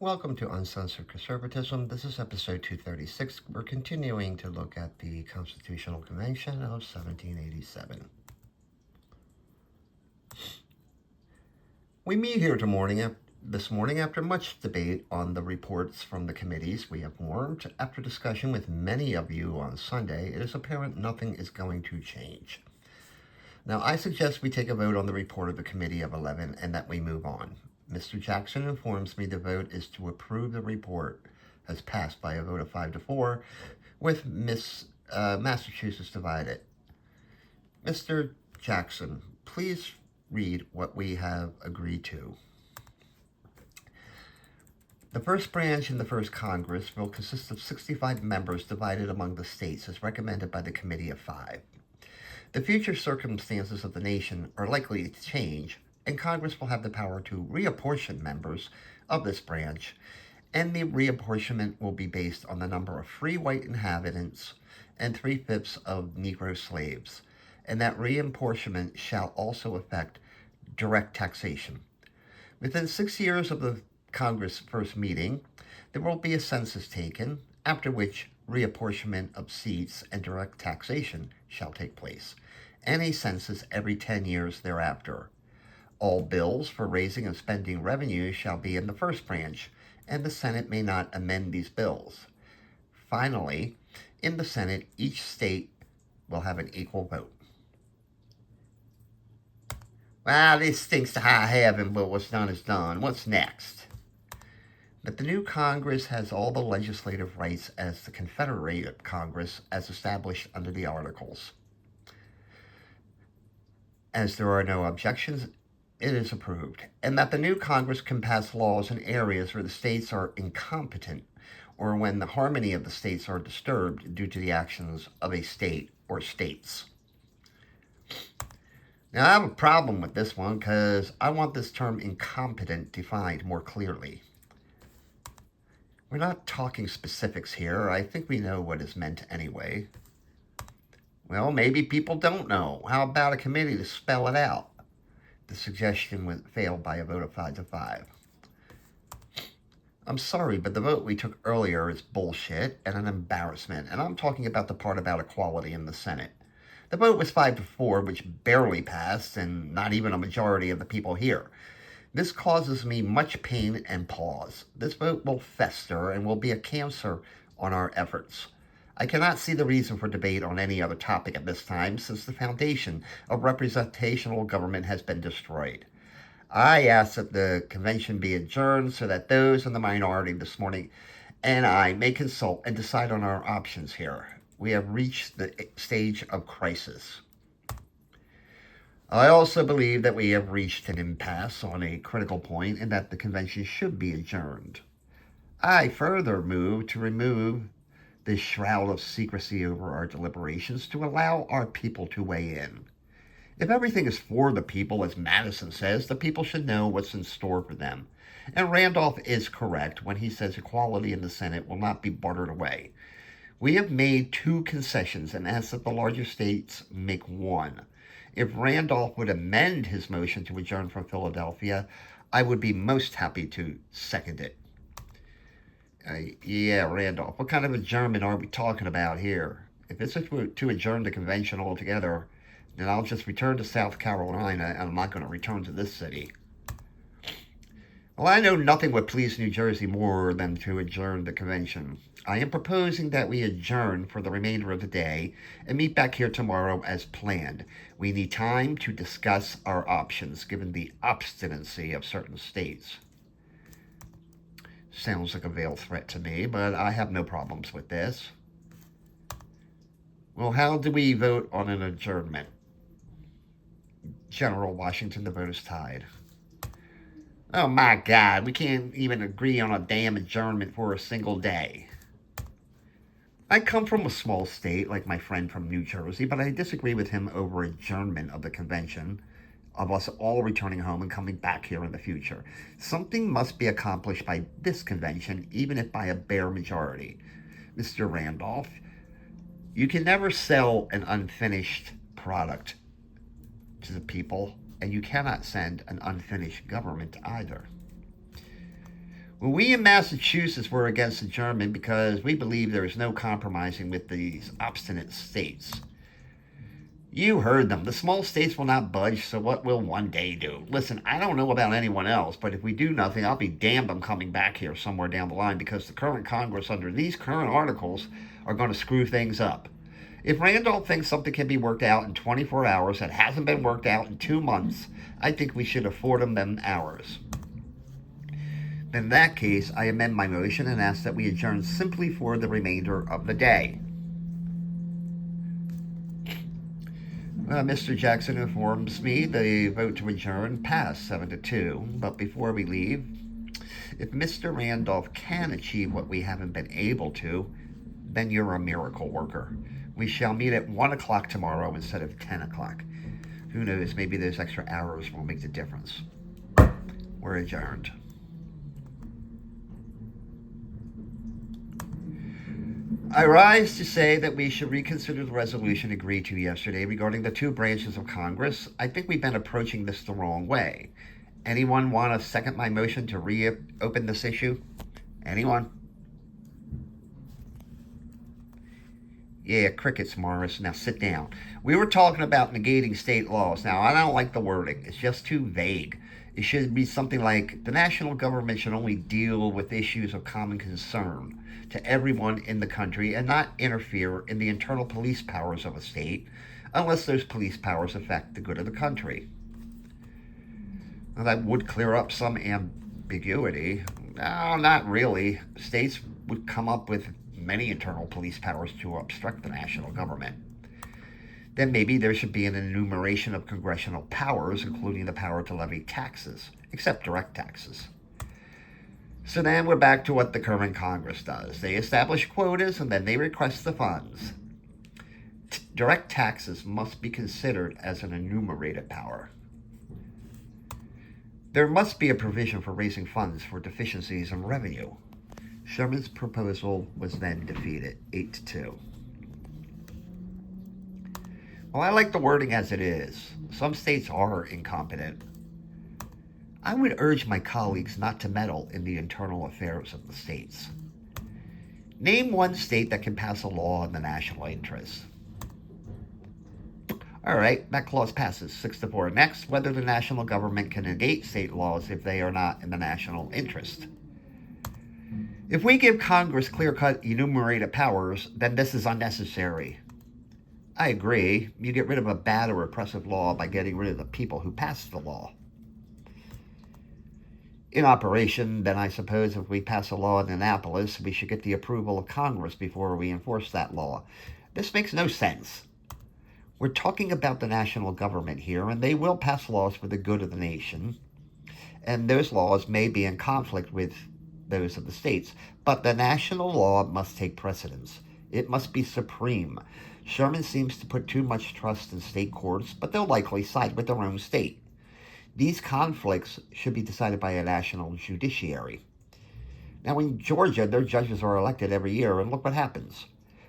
Welcome to Uncensored Conservatism. This is episode 236. We're continuing to look at the Constitutional Convention of 1787. We meet here this morning after much debate on the reports from the committees we have formed. After discussion with many of you on Sunday, it is apparent nothing is going to change. Now, I suggest we take a vote on the report of the Committee of 11 and that we move on. Mr. Jackson informs me the vote is to approve the report as passed by a vote of 5-4, with Massachusetts divided. Mr. Jackson, please read what we have agreed to. The first branch in the first Congress will consist of 65 members divided among the states as recommended by the Committee of 5. The future circumstances of the nation are likely to change, and Congress will have the power to reapportion members of this branch, and the reapportionment will be based on the number of free white inhabitants and 3/5 of Negro slaves, and that reapportionment shall also affect direct taxation. Within 6 years of the Congress first meeting, there will be a census taken, after which reapportionment of seats and direct taxation shall take place, and a census every 10 years thereafter. All bills for raising and spending revenue shall be in the first branch, and the Senate may not amend these bills. Finally, in the Senate, each state will have an equal vote. Well, this stinks to high heaven, but what's done is done. What's next? That the new Congress has all the legislative rights as the Confederate Congress as established under the Articles. As there are no objections, it is approved, and that the new Congress can pass laws in areas where the states are incompetent or when the harmony of the states are disturbed due to the actions of a state or states. Now, I have a problem with this one because I want this term incompetent defined more clearly. We're not talking specifics here. I think we know what is meant anyway. Well, maybe people don't know. How about a committee to spell it out? The suggestion failed by a vote of 5-5. I'm sorry, but the vote we took earlier is bullshit and an embarrassment, and I'm talking about the part about equality in the Senate. The vote was 5-4, which barely passed, and not even a majority of the people here. This causes me much pain and pause. This vote will fester and will be a cancer on our efforts. I cannot see the reason for debate on any other topic at this time, since the foundation of representational government has been destroyed. I ask that the convention be adjourned so that those in the minority this morning and I may consult and decide on our options here. We have reached the stage of crisis. I also believe that we have reached an impasse on a critical point and that the convention should be adjourned. I further move to remove this shroud of secrecy over our deliberations to allow our people to weigh in. If everything is for the people, as Madison says, the people should know what's in store for them. And Randolph is correct when he says equality in the Senate will not be bartered away. We have made 2 concessions and asked that the larger states make 1. If Randolph would amend his motion to adjourn from Philadelphia, I would be most happy to second it. Yeah, Randolph, what kind of adjournment are we talking about here? If it's to adjourn the convention altogether, then I'll just return to South Carolina, and I'm not going to return to this city. Well, I know nothing would please New Jersey more than to adjourn the convention. I am proposing that we adjourn for the remainder of the day and meet back here tomorrow as planned. We need time to discuss our options, given the obstinacy of certain states. Sounds like a veiled threat to me, but I have no problems with this. Well, how do we vote on an adjournment? General Washington, the vote is tied. Oh my God, we can't even agree on a damn adjournment for a single day. I come from a small state like my friend from New Jersey, but I disagree with him over adjournment of the convention, of us all returning home and coming back here in the future. Something must be accomplished by this convention, even if by a bare majority. Mr. Randolph, you can never sell an unfinished product to the people, and you cannot send an unfinished government either. Well, we in Massachusetts were against adjournment because we believe there is no compromising with these obstinate states. You heard them. The small states will not budge, so what will one day do? Listen, I don't know about anyone else, but if we do nothing, I'll be damned I'm coming back here somewhere down the line because the current Congress, under these current articles, are going to screw things up. If Randolph thinks something can be worked out in 24 hours that hasn't been worked out in 2 months, I think we should afford them hours. In that case, I amend my motion and ask that we adjourn simply for the remainder of the day. Mr. Jackson informs me the vote to adjourn passed 7-2. But before we leave, if Mr. Randolph can achieve what we haven't been able to, then you're a miracle worker. We shall meet at 1 o'clock tomorrow instead of 10 o'clock. Who knows, maybe those extra hours will make the difference. We're adjourned. I rise to say that we should reconsider the resolution agreed to yesterday regarding the 2 branches of Congress. I think we've been approaching this the wrong way. Anyone want to second my motion to reopen this issue? Anyone? Yeah, crickets, Morris. Now sit down. We were talking about negating state laws. Now, I don't like the wording. It's just too vague. It should be something like, the national government should only deal with issues of common concern to everyone in the country and not interfere in the internal police powers of a state unless those police powers affect the good of the country. Now, that would clear up some ambiguity. No, not really. States would come up with many internal police powers to obstruct the national government. Then maybe there should be an enumeration of congressional powers, including the power to levy taxes, except direct taxes. So then we're back to what the current Congress does. They establish quotas and then they request the funds. Direct taxes must be considered as an enumerated power. There must be a provision for raising funds for deficiencies in revenue. Sherman's proposal was then defeated, 8-2. Well, I like the wording as it is. Some states are incompetent. I would urge my colleagues not to meddle in the internal affairs of the states. Name one state that can pass a law in the national interest. All right, that clause passes 6-4. Next, whether the national government can negate state laws if they are not in the national interest. If we give Congress clear-cut enumerated powers, then this is unnecessary. I agree. You get rid of a bad or oppressive law by getting rid of the people who passed the law. In operation, then I suppose if we pass a law in Annapolis, we should get the approval of Congress before we enforce that law. This makes no sense. We're talking about the national government here, and they will pass laws for the good of the nation. And those laws may be in conflict with those of the states, but the national law must take precedence. It must be supreme. Sherman seems to put too much trust in state courts, but they'll likely side with their own state. These conflicts should be decided by a national judiciary. Now, in Georgia, their judges are elected every year, and look what happens.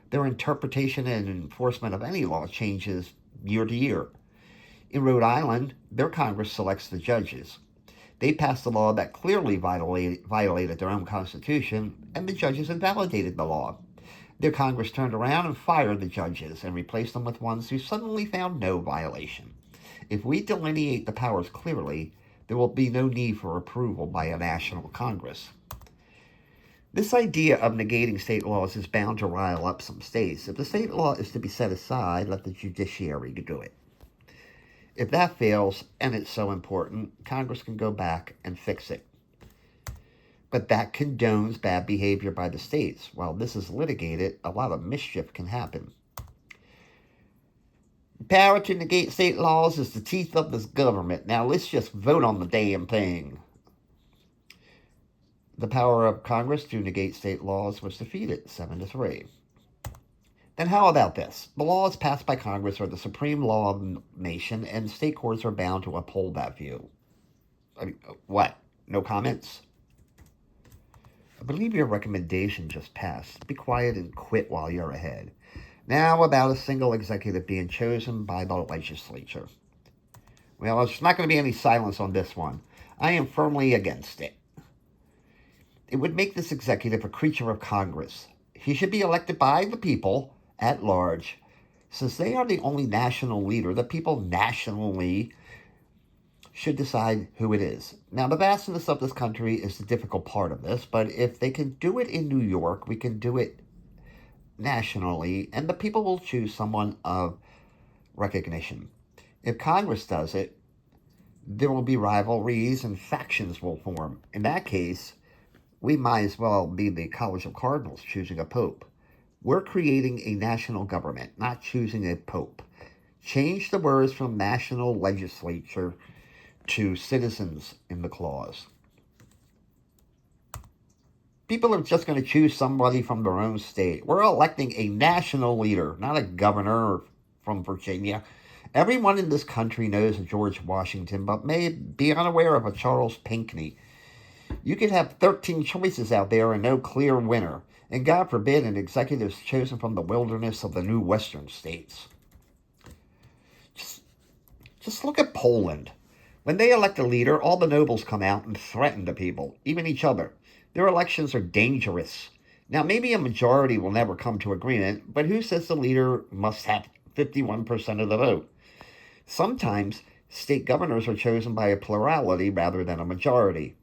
Their interpretation and enforcement of any law changes year to year. In Rhode Island, their Congress selects the judges. They passed a law that clearly violated their own constitution, and the judges invalidated the law. Their Congress turned around and fired the judges and replaced them with ones who suddenly found no violation. If we delineate the powers clearly, there will be no need for approval by a national Congress. This idea of negating state laws is bound to rile up some states. If the state law is to be set aside, let the judiciary do it. If that fails, and it's so important, Congress can go back and fix it. But that condones bad behavior by the states. While this is litigated, a lot of mischief can happen. The power to negate state laws is the teeth of this government. Now let's just vote on the damn thing. The power of Congress to negate state laws was defeated, 7-3. Then how about this? The laws passed by Congress are the supreme law of the nation, and state courts are bound to uphold that view. I mean, what? No comments? I believe your recommendation just passed. Be quiet and quit while you're ahead. Now about a single executive being chosen by the legislature. Well, there's not going to be any silence on this one. I am firmly against it. It would make this executive a creature of Congress. He should be elected by the people at large. Since they are the only national leader, the people nationally should decide who it is. Now, the vastness of this country is the difficult part of this, but if they can do it in New York, we can do it nationally, and the people will choose someone of recognition. If Congress does it, there will be rivalries and factions will form. In that case, we might as well be the College of Cardinals choosing a pope. We're creating a national government, not choosing a pope. Change the words from national legislature to citizens in the clause. People are just going to choose somebody from their own state. We're electing a national leader, not a governor from Virginia. Everyone in this country knows a George Washington, but may be unaware of a Charles Pinckney. You could have 13 choices out there and no clear winner. And God forbid an executive is chosen from the wilderness of the new western states. Just look at Poland. When they elect a leader, all the nobles come out and threaten the people, even each other. Their elections are dangerous. Now, maybe a majority will never come to agreement, but who says the leader must have 51% of the vote? Sometimes state governors are chosen by a plurality rather than a majority.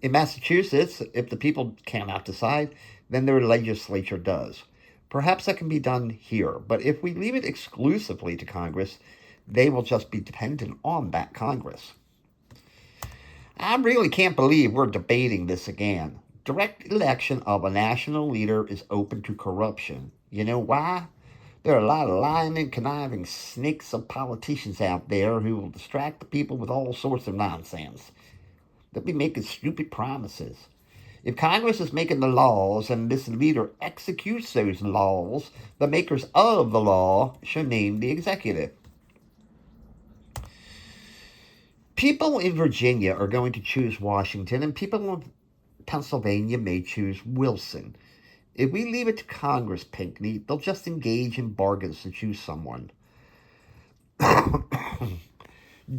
In Massachusetts, if the people cannot decide, then their legislature does. Perhaps that can be done here, but if we leave it exclusively to Congress, they will just be dependent on that Congress. I really can't believe we're debating this again. Direct election of a national leader is open to corruption. You know why? There are a lot of lying and conniving snakes of politicians out there who will distract the people with all sorts of nonsense. They'll be making stupid promises. If Congress is making the laws and this leader executes those laws, the makers of the law should name the executive. People in Virginia are going to choose Washington, and people in Pennsylvania may choose Wilson. If we leave it to Congress, Pinckney, they'll just engage in bargains to choose someone.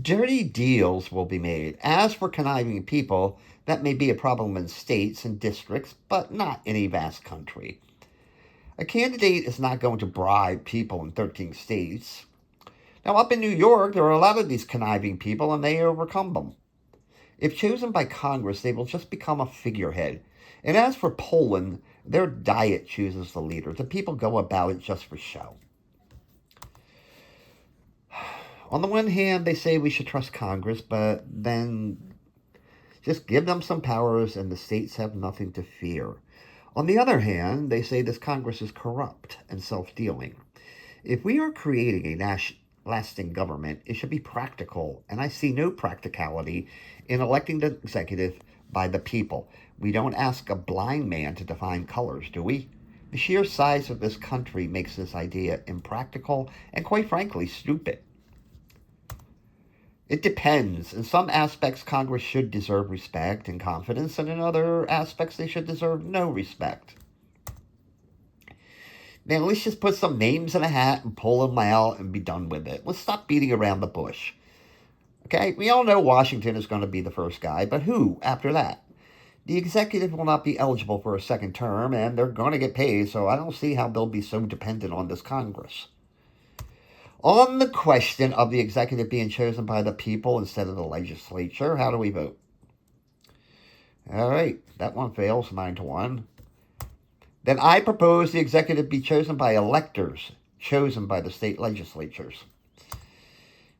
Dirty deals will be made. As for conniving people, that may be a problem in states and districts, but not in a vast country. A candidate is not going to bribe people in 13 states. Now, up in New York, there are a lot of these conniving people, and they overcome them. If chosen by Congress, they will just become a figurehead. And as for Poland, their diet chooses the leader. The people go about it just for show. On the one hand, they say we should trust Congress, but then just give them some powers and the states have nothing to fear. On the other hand, they say this Congress is corrupt and self-dealing. If we are creating a lasting government, it should be practical, and I see no practicality in electing the executive by the people. We don't ask a blind man to define colors, do we? The sheer size of this country makes this idea impractical and, quite frankly, stupid. It depends. In some aspects, Congress should deserve respect and confidence, and in other aspects, they should deserve no respect. Now, let's just put some names in a hat and pull them out and be done with it. Let's stop beating around the bush. Okay, we all know Washington is going to be the first guy, but who after that? The executive will not be eligible for a second term, and they're going to get paid, so I don't see how they'll be so dependent on this Congress. On the question of the executive being chosen by the people instead of the legislature, how do we vote? All right, that one fails 9-1. Then I propose the executive be chosen by electors, chosen by the state legislatures.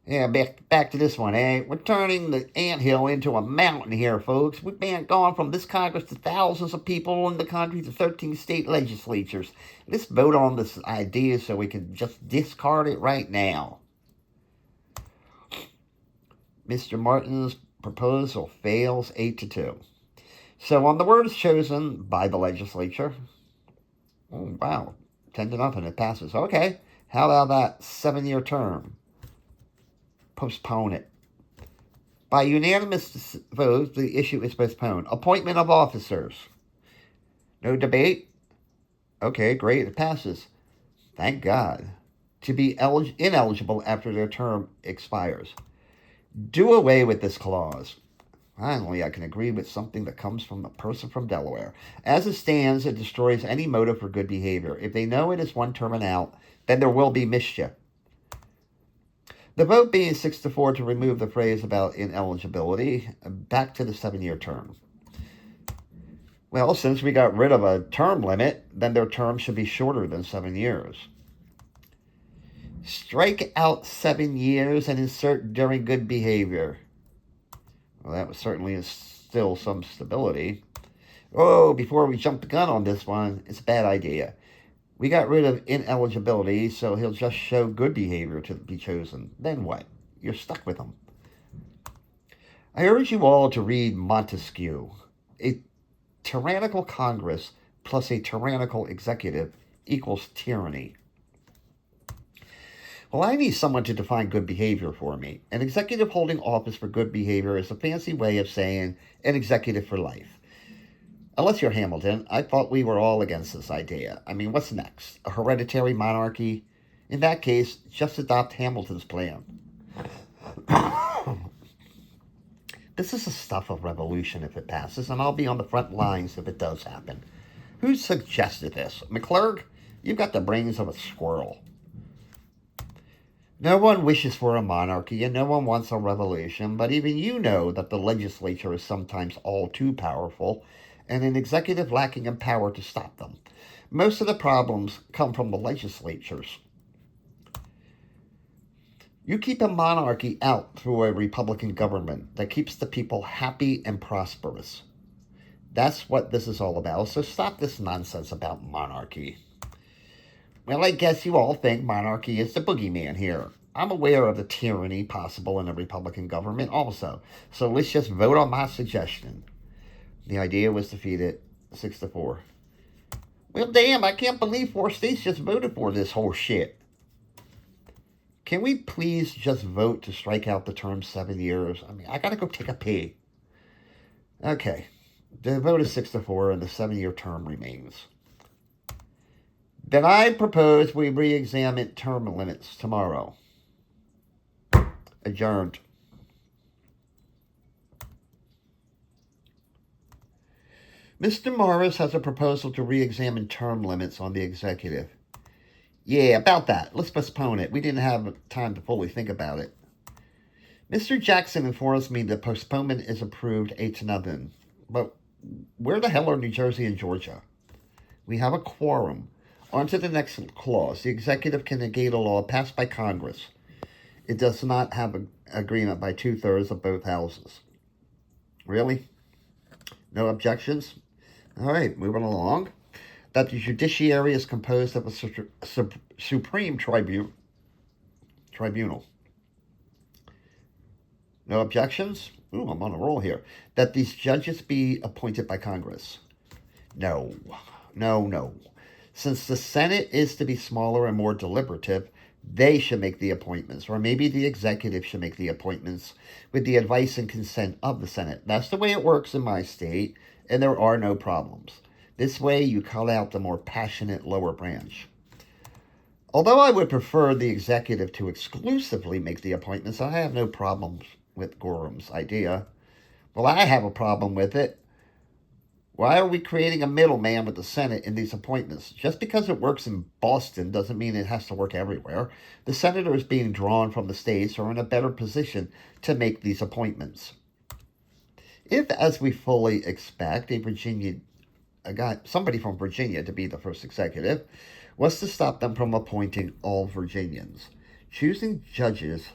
Yeah, back to this one, eh? We're turning the anthill into a mountain here, folks. We've been gone from this Congress to thousands of people in the country to 13 state legislatures. Let's vote on this idea so we can just discard it right now. Mr. Martin's proposal fails 8-2. So on the words chosen by the legislature, oh, wow, 10-0, it passes. Okay, how about that 7-year term? Postpone it. By unanimous vote, the issue is postponed. Appointment of officers. No debate? Okay, great, it passes. Thank God. To be ineligible after their term expires. Do away with this clause. Finally, I can agree with something that comes from a person from Delaware. As it stands, it destroys any motive for good behavior. If they know it is one term and out, then there will be mischief. The vote being 6-4 to remove the phrase about ineligibility, back to the 7-year term. Well, since we got rid of a term limit, then their term should be shorter than 7 years. Strike out 7 years and insert during good behavior. Well, that would certainly instill some stability. Oh, before we jump the gun on this one, it's a bad idea. We got rid of ineligibility, so he'll just show good behavior to be chosen. Then what? You're stuck with him. I urge you all to read Montesquieu. A tyrannical Congress plus a tyrannical executive equals tyranny. Well, I need someone to define good behavior for me. An executive holding office for good behavior is a fancy way of saying an executive for life. Unless you're Hamilton, I thought we were all against this idea. I mean, what's next? A hereditary monarchy? In that case, just adopt Hamilton's plan. This is the stuff of revolution if it passes, and I'll be on the front lines if it does happen. Who suggested this? McClurg? You've got the brains of a squirrel. No one wishes for a monarchy, and no one wants a revolution, but even you know that the legislature is sometimes all too powerful, and an executive lacking in power to stop them. Most of the problems come from the legislatures. You keep a monarchy out through a Republican government that keeps the people happy and prosperous. That's what this is all about, so stop this nonsense about monarchy. Well, I guess you all think monarchy is the boogeyman here. I'm aware of the tyranny possible in a Republican government also, so let's just vote on my suggestion. The idea was defeated 6-4. Well, damn, I can't believe 4 states just voted for this whole shit. Can we please just vote to strike out the term 7 years? I mean, I gotta go take a pee. Okay, the vote is 6-4 and the 7-year term remains. Then I propose we re-examine term limits tomorrow. Adjourned. Mr. Morris has a proposal to re-examine term limits on the executive. Yeah, about that. Let's postpone it. We didn't have time to fully think about it. Mr. Jackson informs me the postponement is approved 8-0. But where the hell are New Jersey and Georgia? We have a quorum. On to the next clause. The executive can negate a law passed by Congress. It does not have an agreement by 2/3 of both houses. Really? No objections? All right, moving along. That the judiciary is composed of a supreme tribunal. No objections? Ooh, I'm on a roll here. That these judges be appointed by Congress. No. Since the Senate is to be smaller and more deliberative, they should make the appointments, or maybe the executive should make the appointments with the advice and consent of the Senate. That's the way it works in my state, and there are no problems. This way, you cut out the more passionate lower branch. Although I would prefer the executive to exclusively make the appointments, I have no problems with Gorham's idea. Well, I have a problem with it. Why are we creating a middleman with the Senate in these appointments? Just because it works in Boston doesn't mean it has to work everywhere. The senators being drawn from the states are in a better position to make these appointments. If, as we fully expect, somebody from Virginia to be the first executive, was to stop them from appointing all Virginians. Choosing judges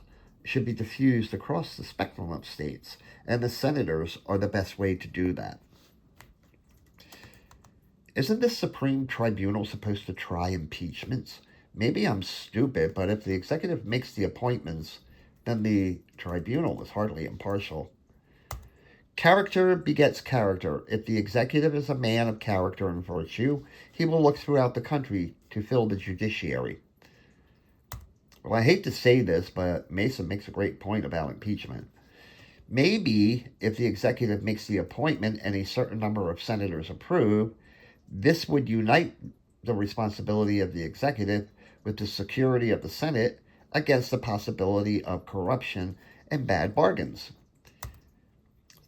should be diffused across the spectrum of states, and the senators are the best way to do that. Isn't this Supreme Tribunal supposed to try impeachments? Maybe I'm stupid, but if the executive makes the appointments, then the tribunal is hardly impartial. Character begets character. If the executive is a man of character and virtue, he will look throughout the country to fill the judiciary. Well, I hate to say this, but Mason makes a great point about impeachment. Maybe if the executive makes the appointment and a certain number of senators approve, this would unite the responsibility of the executive with the security of the Senate against the possibility of corruption and bad bargains.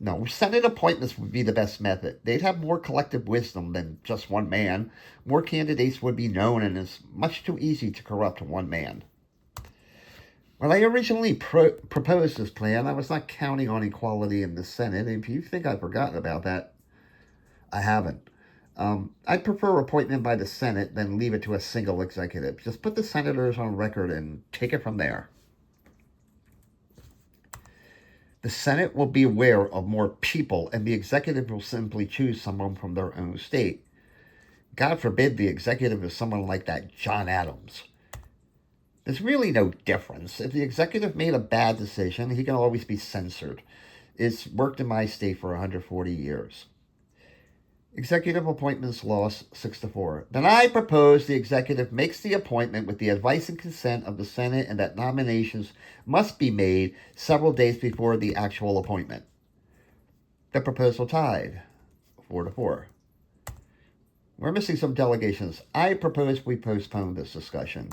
No, Senate appointments would be the best method. They'd have more collective wisdom than just one man. More candidates would be known, and it's much too easy to corrupt one man. When I originally proposed this plan, I was not counting on equality in the Senate. If you think I've forgotten about that, I haven't. I'd prefer appointment by the Senate than leave it to a single executive. Just put the senators on record and take it from there. The Senate will be aware of more people, and the executive will simply choose someone from their own state. God forbid the executive is someone like that John Adams. There's really no difference. If the executive made a bad decision, he can always be censored. It's worked in my state for 140 years. Executive appointments lost 6-4. Then I propose the executive makes the appointment with the advice and consent of the Senate, and that nominations must be made several days before the actual appointment. The proposal tied 4-4. We're missing some delegations. I propose we postpone this discussion.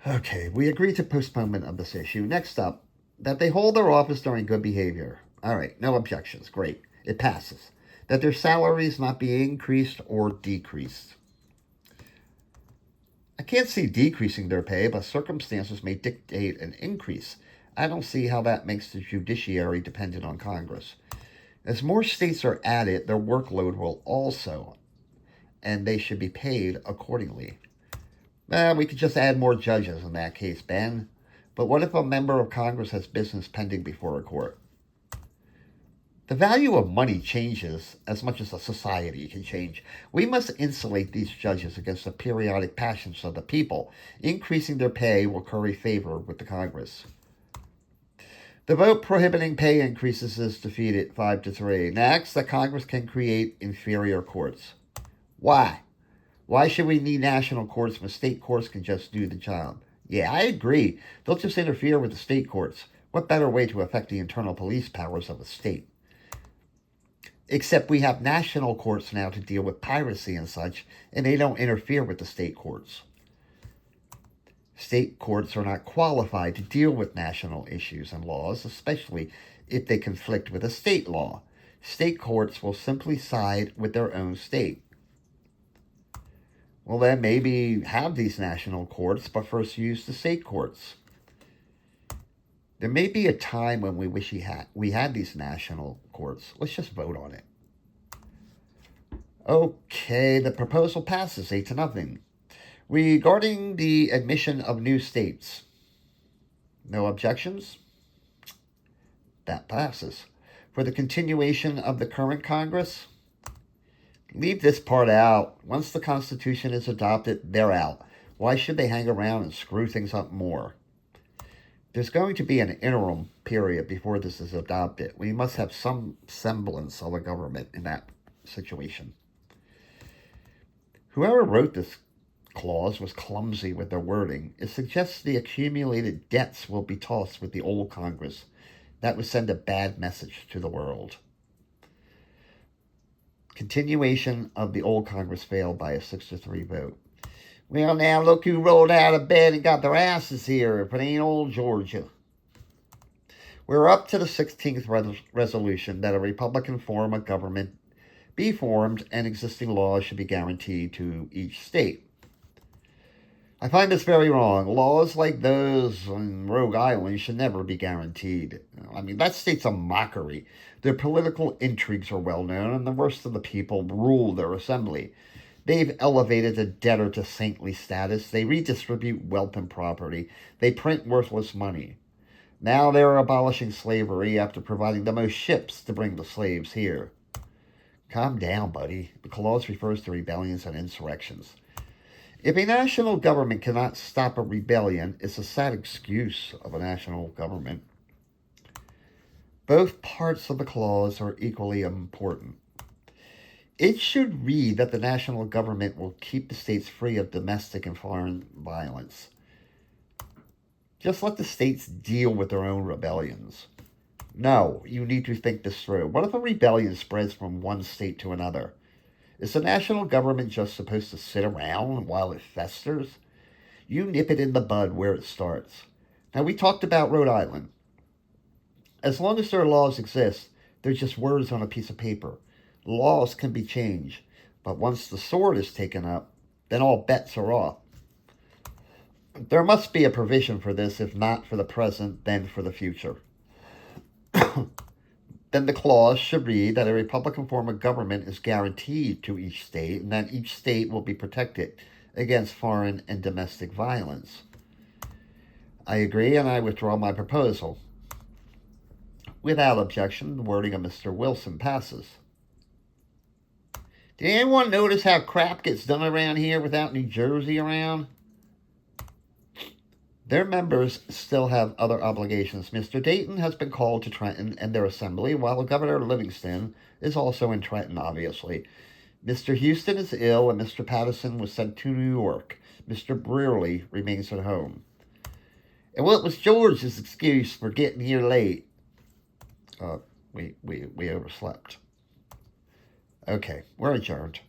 Okay, we agree to postponement of this issue. Next up, that they hold their office during good behavior. All right, no objections. Great. It passes. That their salaries not be increased or decreased. I can't see decreasing their pay, but circumstances may dictate an increase. I don't see how that makes the judiciary dependent on Congress. As more states are added, their workload will also, and they should be paid accordingly. We could just add more judges in that case, Ben. But what if a member of Congress has business pending before a court? The value of money changes as much as a society can change. We must insulate these judges against the periodic passions of the people. Increasing their pay will curry favor with the Congress. The vote prohibiting pay increases is defeated 5-3. Next, the Congress can create inferior courts. Why? Why should we need national courts when state courts can just do the job? Yeah, I agree. They'll just interfere with the state courts. What better way to affect the internal police powers of a state? Except we have national courts now to deal with piracy and such, and they don't interfere with the state courts. State courts are not qualified to deal with national issues and laws, especially if they conflict with a state law. State courts will simply side with their own state. Well, then maybe have these national courts, but first use the state courts. There may be a time when we wish we had these national courts. Let's just vote on it. Okay, the proposal passes 8-0. Regarding the admission of new states, no objections? That passes. For the continuation of the current Congress, leave this part out. Once the Constitution is adopted, they're out. Why should they hang around and screw things up more? There's going to be an interim period before this is adopted. We must have some semblance of a government in that situation. Whoever wrote this clause was clumsy with their wording. It suggests the accumulated debts will be tossed with the old Congress. That would send a bad message to the world. Continuation of the old Congress failed by a 6-3 vote. Well, now look who rolled out of bed and got their asses here, if it ain't old Georgia. We're up to the 16th resolution that a Republican form of government be formed and existing laws should be guaranteed to each state. I find this very wrong. Laws like those in Rogue Island should never be guaranteed. I mean, that state's a mockery. Their political intrigues are well known, and the worst of the people rule their assembly. They've elevated the debtor to saintly status. They redistribute wealth and property. They print worthless money. Now they're abolishing slavery after providing the most ships to bring the slaves here. Calm down, buddy. The clause refers to rebellions and insurrections. If a national government cannot stop a rebellion, it's a sad excuse of a national government. Both parts of the clause are equally important. It should read that the national government will keep the states free of domestic and foreign violence. Just let the states deal with their own rebellions. No, you need to think this through. What if a rebellion spreads from one state to another? Is the national government just supposed to sit around while it festers? You nip it in the bud where it starts. Now, we talked about Rhode Island. As long as their laws exist, they're just words on a piece of paper. Laws can be changed, but once the sword is taken up, then all bets are off. There must be a provision for this, if not for the present, then for the future. Then the clause should read that a Republican form of government is guaranteed to each state, and that each state will be protected against foreign and domestic violence. I agree, and I withdraw my proposal. Without objection, the wording of Mr. Wilson passes. Did anyone notice how crap gets done around here without New Jersey around? Their members still have other obligations. Mr. Dayton has been called to Trenton and their assembly, while Governor Livingston is also in Trenton, obviously. Mr. Houston is ill, and Mr. Patterson was sent to New York. Mr. Brearley remains at home. And what was George's excuse for getting here late? We overslept. Okay, we're adjourned.